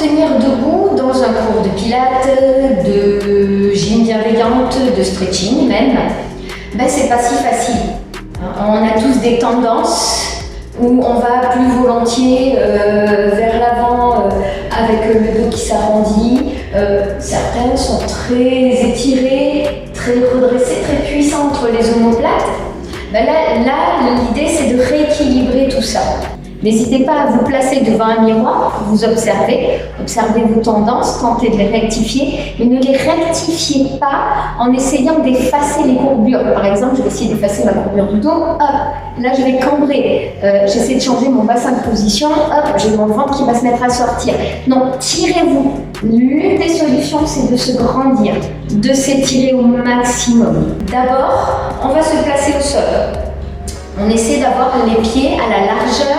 tenir debout dans un cours de pilates, de gym bienveillante, de stretching même, ben c'est pas si facile. On a tous des tendances où on va plus volontiers vers l'avant avec le dos qui s'arrondit. Certains sont très étirés, très redressés, très puissants entre les omoplates. Ben là l'idée c'est de rééquilibrer tout ça. N'hésitez pas à vous placer devant un miroir, vous observez vos tendances, tentez de les rectifier, mais ne les rectifiez pas en essayant d'effacer les courbures. Par exemple, je vais essayer d'effacer ma courbure du dos, hop, là je vais cambrer, j'essaie de changer mon bassin de position, hop, j'ai mon ventre qui va se mettre à sortir. Non, tirez-vous. L'une des solutions, c'est de se grandir, de s'étirer au maximum. D'abord, on va se placer au sol. On essaie d'avoir les pieds à la largeur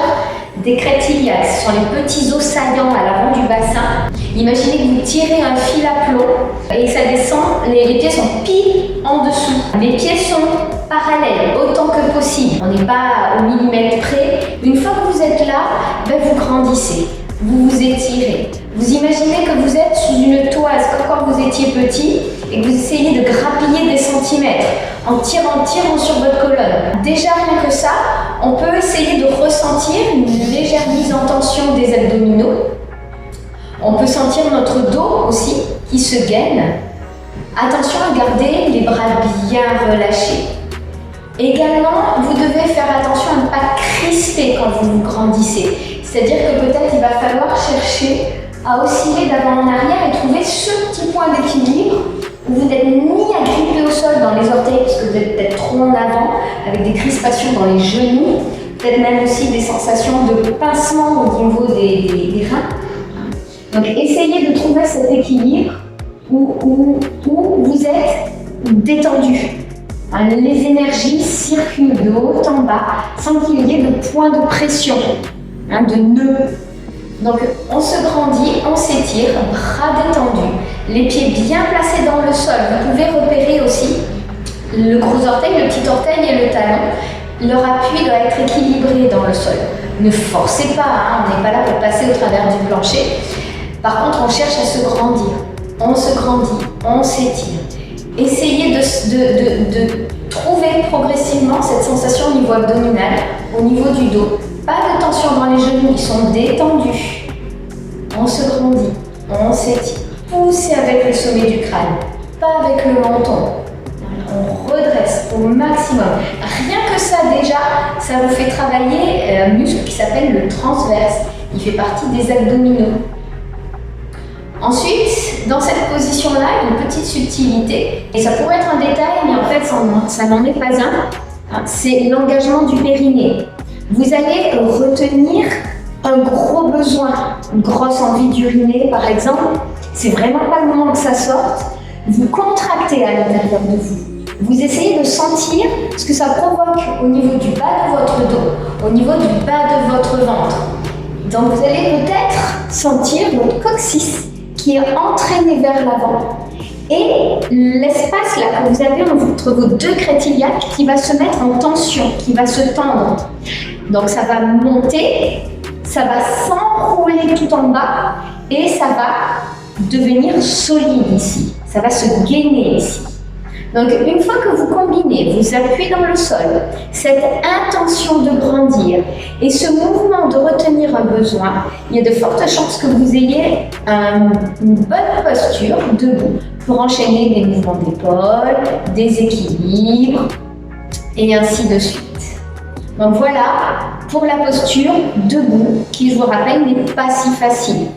des crêtes iliaques. Ce sont les petits os saillants à l'avant du bassin. Imaginez que vous tirez un fil à plomb et ça descend, les pieds sont pile en dessous. Les pieds sont parallèles autant que possible. On n'est pas au millimètre près. Une fois que vous êtes là, ben vous grandissez, vous vous étirez. Vous imaginez que vous êtes sous une toise comme quand vous étiez petit et que vous essayez de grappiller des centimètres en tirant sur votre colonne. Déjà rien que ça, on peut essayer de ressentir une légère mise en tension des abdominaux. On peut sentir notre dos aussi qui se gaine. Attention à garder les bras bien relâchés. Également, vous devez faire attention à ne pas crisper quand vous grandissez. C'est-à-dire que peut-être il va falloir chercher à osciller d'avant en arrière et trouver ce petit point d'équilibre où vous n'êtes ni à gripper au sol dans les orteils parce que vous êtes peut-être trop en avant avec des crispations dans les genoux, peut-être même aussi des sensations de pincement au niveau des reins. Donc essayez de trouver cet équilibre où vous êtes détendu. Les énergies circulent de haut en bas sans qu'il y ait de point de pression, de nœud. Donc on se grandit, on s'étire, bras détendus, les pieds bien placés dans le sol. Vous pouvez repérer aussi le gros orteil, le petit orteil et le talon. Leur appui doit être équilibré dans le sol. Ne forcez pas, on n'est pas là pour passer au travers du plancher. Par contre, on cherche à se grandir. On se grandit, on s'étire. Essayez de trouver progressivement cette sensation au niveau abdominal, au niveau du dos. Pas de tension dans les genoux, ils sont détendus. On se grandit, on s'étire. Poussez avec le sommet du crâne, pas avec le menton. On redresse au maximum. Rien que ça déjà, ça vous fait travailler un muscle qui s'appelle le transverse. Il fait partie des abdominaux. Ensuite, dans cette position-là, il y a une petite subtilité. Et ça pourrait être un détail, mais en fait, ça n'en est pas un. C'est l'engagement du périnée. Vous allez retenir un gros besoin, une grosse envie d'uriner par exemple. C'est vraiment pas le moment que ça sorte. Vous contractez à l'intérieur de vous. Vous essayez de sentir ce que ça provoque au niveau du bas de votre dos, au niveau du bas de votre ventre. Donc vous allez peut-être sentir votre coccyx qui est entraîné vers l'avant et l'espace là que vous avez entre vos deux crêtes iliaques qui va se mettre en tension, qui va se tendre. Donc ça va monter, ça va s'enrouler tout en bas et ça va devenir solide ici. Ça va se gainer ici. Donc une fois que vous combinez, vous appuyez dans le sol, cette intention de grandir et ce mouvement de retenir un besoin, il y a de fortes chances que vous ayez une bonne posture debout pour enchaîner des mouvements d'épaule, des équilibres et ainsi de suite. Donc voilà pour la posture debout qui, je vous rappelle, n'est pas si facile.